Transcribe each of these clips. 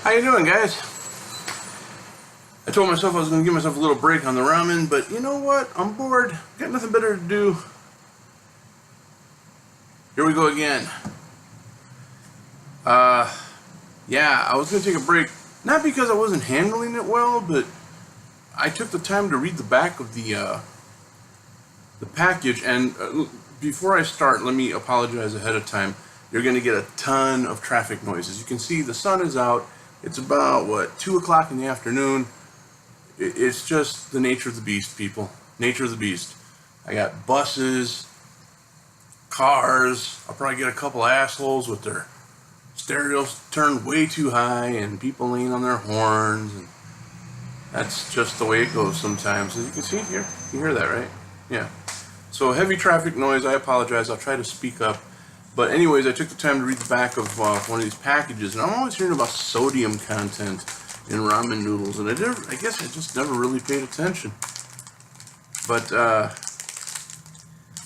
How you doing, guys? I told myself I was going to give myself a little break on the ramen, but you know what? I'm bored. Got nothing better to do. Here we go again. Yeah, I was going to take a break, not because I wasn't handling it well, but I took the time to read the back of the package, and before I start, let me apologize ahead of time. You're going to get a ton of traffic noise. As you can see, the sun is out. It's about, what, 2 o'clock in the afternoon. It's just the nature of the beast, people. Nature of the beast. I got buses, cars. I'll probably get a couple assholes with their stereos turned way too high and people leaning on their horns. And that's just the way it goes sometimes. As you can see here, you hear that, right? Yeah. So heavy traffic noise. I apologize. I'll try to speak up. But anyways, I took the time to read the back of one of these packages, and I'm always hearing about sodium content in ramen noodles, and I guess I just never really paid attention. But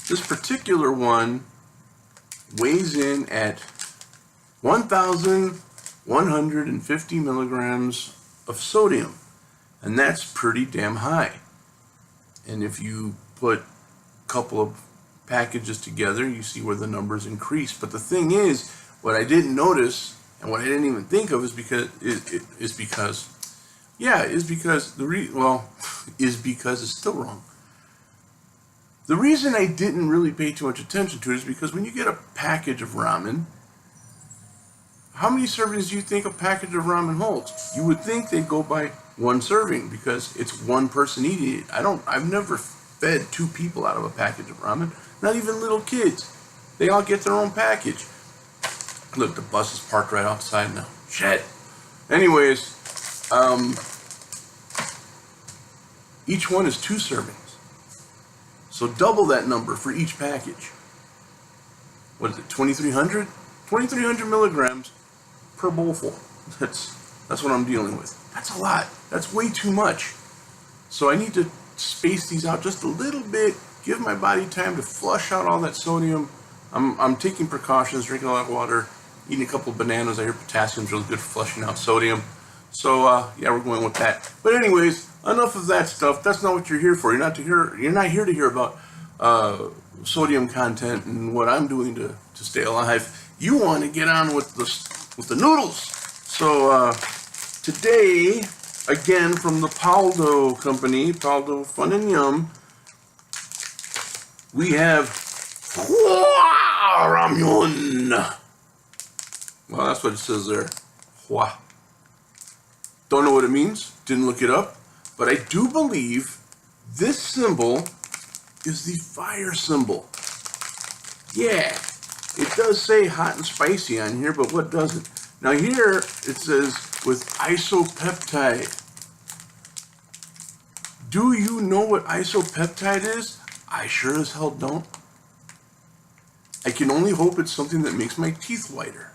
this particular one weighs in at 1,150 milligrams of sodium, and that's pretty damn high. And if you put a couple of packages together, you see where the numbers increase. But the thing is, what I didn't notice and what I didn't even think of is because it's still wrong. The reason I didn't really pay too much attention to it is because when you get a package of ramen, how many servings do you think a package of ramen holds? You would think they'd go by one serving because it's one person eating it. I've never fed 2 people out of a package of ramen, not even little kids. They all get their own package. Look, the bus is parked right outside now. Shit. Anyways, each one is 2 servings. So double that number for each package. What is it, 2,300? 2,300 milligrams per bowlful. That's what I'm dealing with. That's a lot. That's way too much. So I need to space these out just a little bit, give my body time to flush out all that sodium. I'm taking precautions, drinking a lot of water, eating a couple of bananas. I hear potassium's really good for flushing out sodium. So yeah, we're going with that. But anyways, enough of that stuff. That's not what you're here for. You're not here to hear about sodium content and what I'm doing to stay alive. You want to get on with the noodles. So today, again from the Paldo company, Paldo Fun and Yum, we have RAMYUN. Well, that's what it says there. Hua. Don't know what it means. Didn't look it up. But I do believe this symbol is the fire symbol. Yeah. It does say hot and spicy on here, but what doesn't? Now here it says with isopeptide. Do you know what isopeptide is? I sure as hell don't. I can only hope it's something that makes my teeth whiter.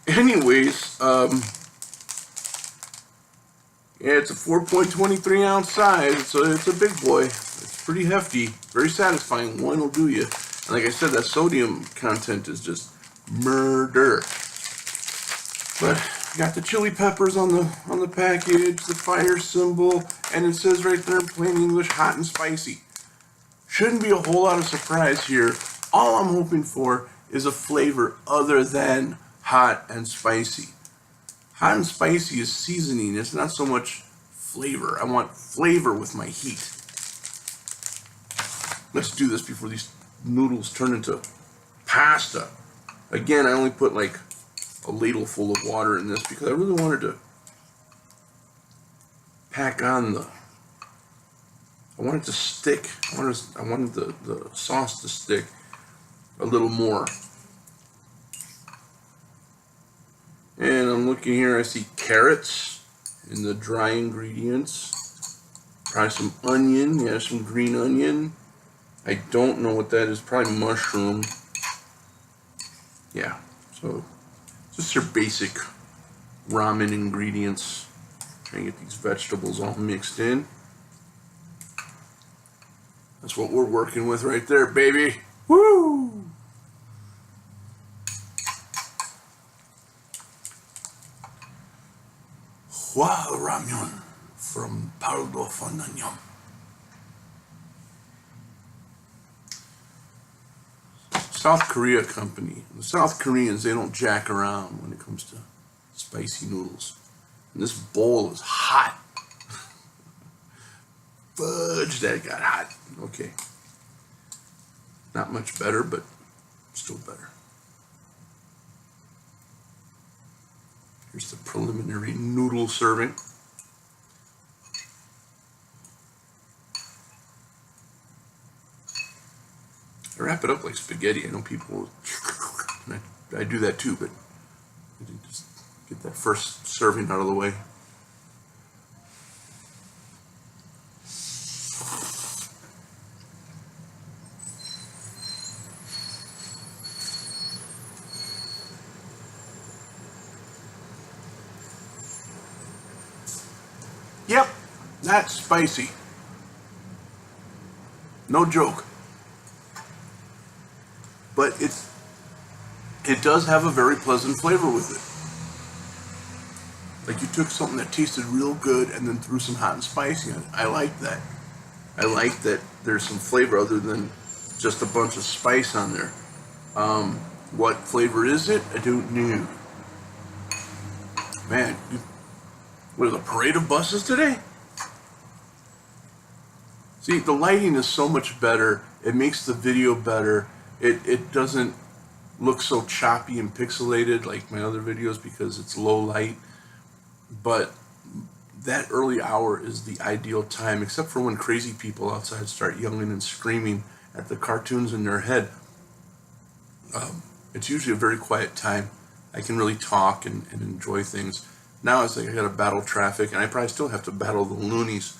Anyways, yeah, it's a 4.23 ounce size, so it's a big boy. It's pretty hefty, very satisfying. One will do you. And like I said, that sodium content is just murder. But got the chili peppers on the package, the fire symbol, and it says right there in plain English, hot and spicy. Shouldn't be a whole lot of surprise here. All I'm hoping for is a flavor other than hot and spicy. Hot and spicy is seasoning. It's not so much flavor. I want flavor with my heat. Let's do this before these noodles turn into pasta. Again, I only put like a ladle full of water in this because I really wanted to pack on I wanted to stick. I wanted the sauce to stick a little more. And I'm looking here, I see carrots in the dry ingredients. Probably some onion, yeah, some green onion. I don't know what that is, probably mushroom. Yeah, so just your basic ramen ingredients. Try and get these vegetables all mixed in. That's what we're working with right there, baby. Woo! RAMYUN from Paldo Fonanyum. South Korea company. The South Koreans, they don't jack around when it comes to spicy noodles. And this bowl is hot. Fudge, that got hot. Okay. Not much better, but still better. Here's the preliminary noodle serving. I wrap it up like spaghetti. I know people, I do that too, but just get that first serving out of the way. Yep, that's spicy. No joke. But it does have a very pleasant flavor with it. Like you took something that tasted real good and then threw some hot and spicy on it. I like that. I like that there's some flavor other than just a bunch of spice on there. What flavor is it? I don't know. Man, what is a parade of buses today? See, the lighting is so much better. It makes the video better. It doesn't look so choppy and pixelated like my other videos because it's low light. But that early hour is the ideal time, except for when crazy people outside start yelling and screaming at the cartoons in their head. It's usually a very quiet time. I can really talk and enjoy things. Now it's like I gotta battle traffic, and I probably still have to battle the loonies.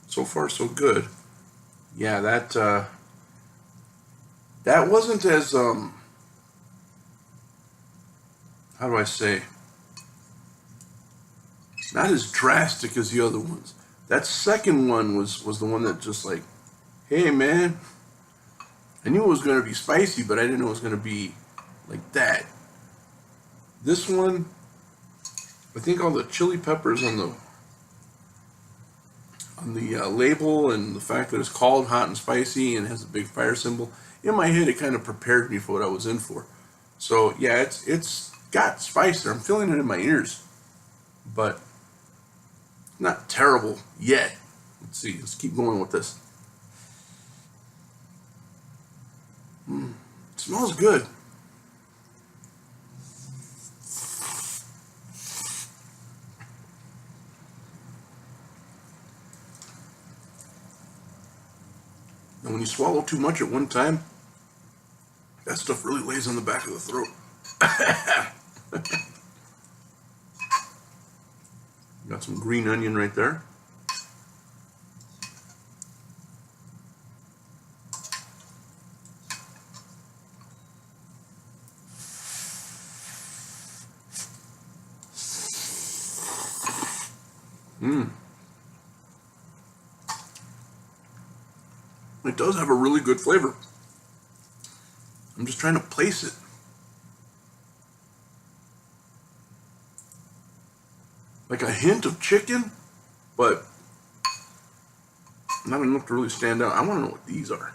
So far, so good. Yeah, that wasn't as how do I say? Not as drastic as the other ones. That second one was the one that just like, hey man, I knew it was gonna be spicy, but I didn't know it was gonna be like that. This one, I think all the chili peppers on the label and the fact that it's called hot and spicy and has a big fire symbol, in my head it kind of prepared me for what I was in for. So yeah, it's got spice there. I'm feeling it in my ears, but not terrible yet. Let's see. Let's keep going with this. It smells good. And when you swallow too much at one time, that stuff really lays on the back of the throat. Got some green onion right there. It does have a really good flavor. I'm just trying to place it. Like a hint of chicken, but not enough to really stand out. I want to know what these are.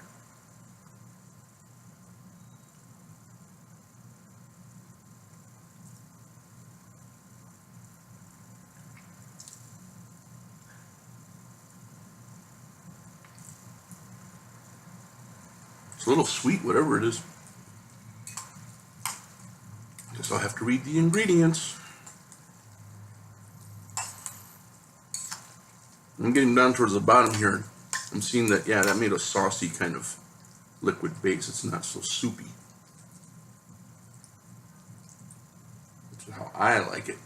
It's a little sweet, whatever it is. Guess I'll have to read the ingredients. I'm getting down towards the bottom here. I'm seeing that, yeah, that made a saucy kind of liquid base. It's not so soupy. That's how I like it.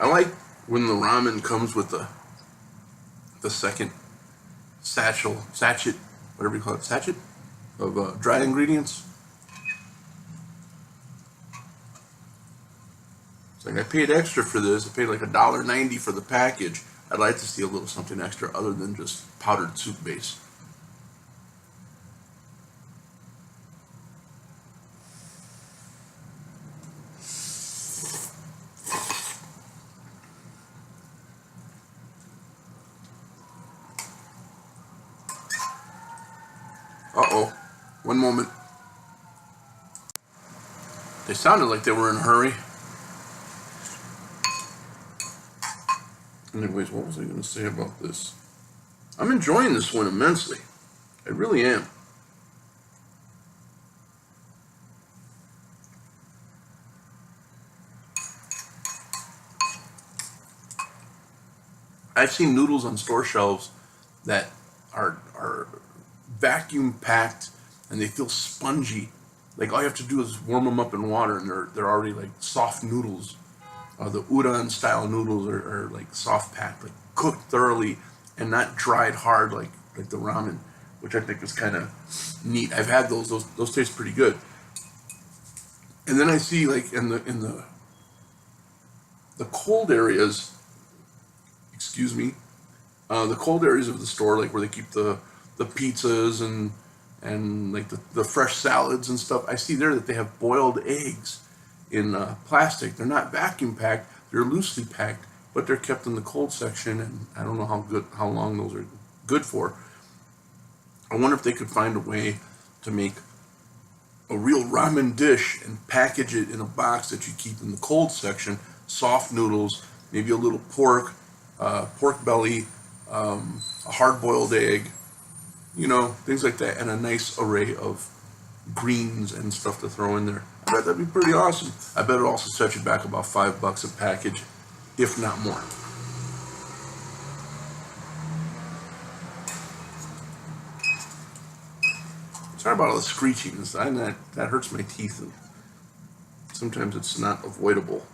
I like when the ramen comes with the second sachet, whatever you call it, sachet of dried ingredients. It's like I paid extra for this. I paid like $1.90 for the package. I'd like to see a little something extra other than just powdered soup base. One moment. They sounded like they were in a hurry. Anyways, what was I going to say about this? I'm enjoying this one immensely. I really am. I've seen noodles on store shelves that are vacuum packed and they feel spongy. Like all you have to do is warm them up in water and they're already like soft noodles. The udon style noodles are like soft packed, like cooked thoroughly and not dried hard like the ramen, which I think is kind of neat. I've had those taste pretty good. And then I see like in the cold areas, excuse me, the cold areas of the store, like where they keep the pizzas and like the fresh salads and stuff, I see there that they have boiled eggs in plastic. They're not vacuum packed, they're loosely packed, but they're kept in the cold section, and I don't know how long those are good for. I wonder if they could find a way to make a real ramen dish and package it in a box that you keep in the cold section, soft noodles, maybe a little pork belly, a hard-boiled egg, things like that, and a nice array of greens and stuff to throw in there. I bet that'd be pretty awesome. I bet it also set you back about $5 a package, if not more. Sorry about all the screeching. That hurts my teeth, and sometimes it's not avoidable.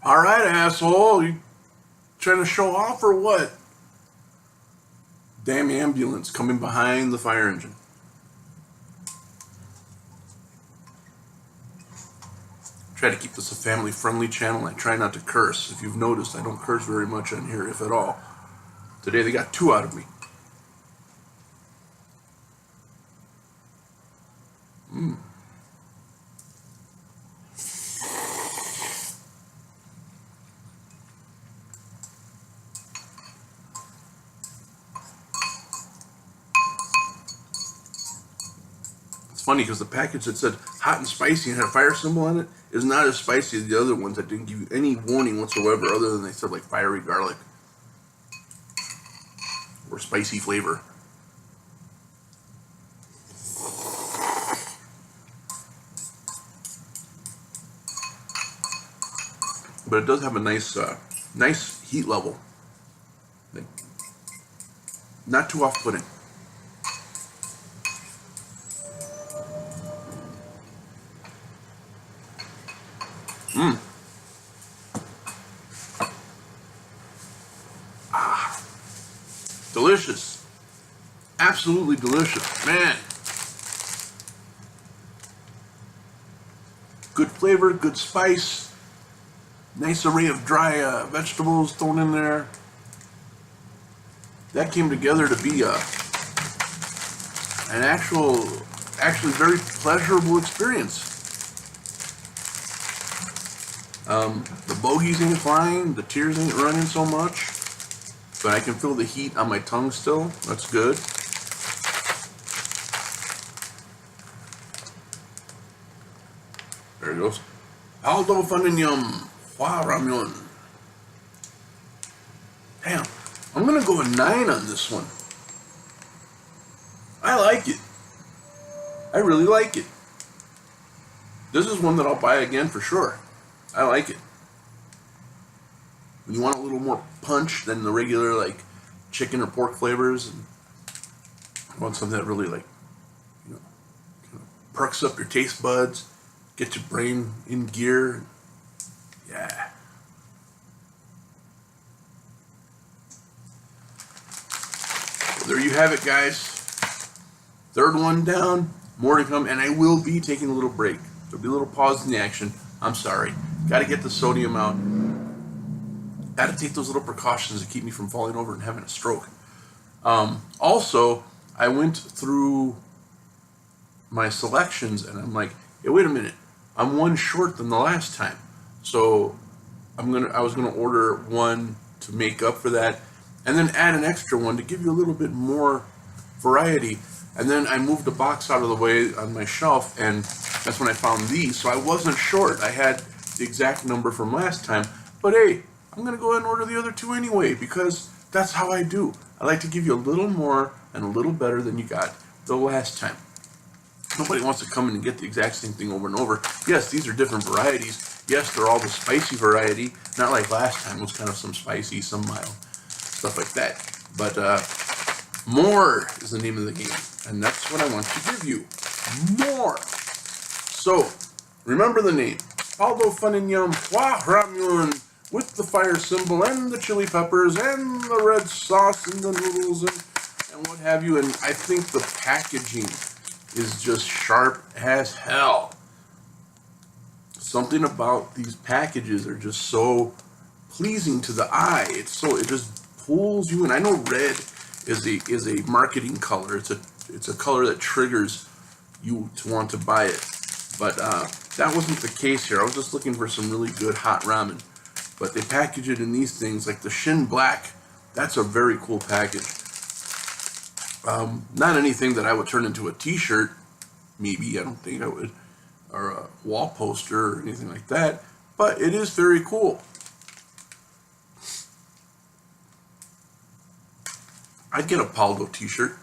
All right, asshole. You trying to show off or what? Damn ambulance coming behind the fire engine. Try to keep this a family-friendly channel. I try not to curse. If you've noticed, I don't curse very much on here, if at all. Today they got 2 out of me. Funny because the package that said hot and spicy and had a fire symbol on it is not as spicy as the other ones that didn't give you any warning whatsoever, other than they said like fiery garlic or spicy flavor. But it does have a nice heat level, like, not too off-putting. Delicious. Absolutely delicious. Man. Good flavor, good spice. Nice array of dry vegetables thrown in there. That came together to be an actually very pleasurable experience. The bogies ain't flying, the tears ain't running so much, but I can feel the heat on my tongue still. That's good. There it goes. Paldo Yum. RAMYUN. Damn, I'm gonna go a 9 on this one. I like it. I really like it. This is one that I'll buy again for sure. I like it. When you want a little more punch than the regular like chicken or pork flavors, and you want something that really like, kind of perks up your taste buds, get your brain in gear. Yeah. Well, there you have it, guys. 3rd one down, more to come, and I will be taking a little break. There'll be a little pause in the action. I'm sorry. Got to get the sodium out. Got to take those little precautions to keep me from falling over and having a stroke. Also, I went through my selections and I'm like, hey, wait a minute, I'm one short than the last time. So I was gonna order one to make up for that, and then add an extra one to give you a little bit more variety. And then I moved the box out of the way on my shelf, and that's when I found these. So I wasn't short. I had the exact number from last time. But hey, I'm gonna go ahead and order the other two anyway, because that's how I do. I like to give you a little more and a little better than you got the last time. Nobody wants to come in and get the exact same thing over and over. Yes, these are different varieties. Yes, they're all the spicy variety. Not like last time, it was kind of some spicy, some mild, stuff like that. But more is the name of the game, and that's what I want to give you. More. So, remember the name. Paldo Fun and Yum RAMYUN with the fire symbol and the chili peppers and the red sauce and the noodles and what have you. And I think the packaging is just sharp as hell. Something about these packages are just so pleasing to the eye. It just pulls you in. I know red is a marketing color. It's a color that triggers you to want to buy it. But that wasn't the case here. I was just looking for some really good hot ramen. But they package it in these things like the Shin Black. That's a very cool package. Not anything that I would turn into a t-shirt. Maybe, I don't think I would. Or a wall poster or anything like that, but it is very cool. I'd get a Paldo t-shirt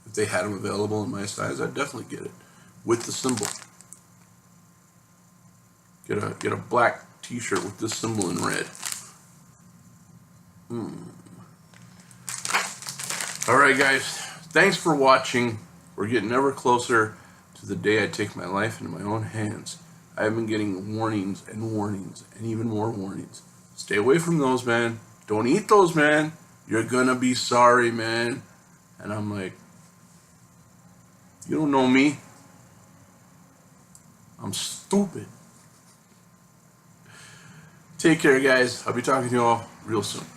if they had them available in my size. I'd definitely get it with the symbol. Get a black t-shirt with this symbol in red. Alright guys, thanks for watching. We're getting ever closer to the day I take my life into my own hands. I have been getting warnings and warnings and even more warnings. Stay away from those, man. Don't eat those, man. You're gonna be sorry, man. And I'm like, you don't know me. I'm stupid. Take care, guys. I'll be talking to you all real soon.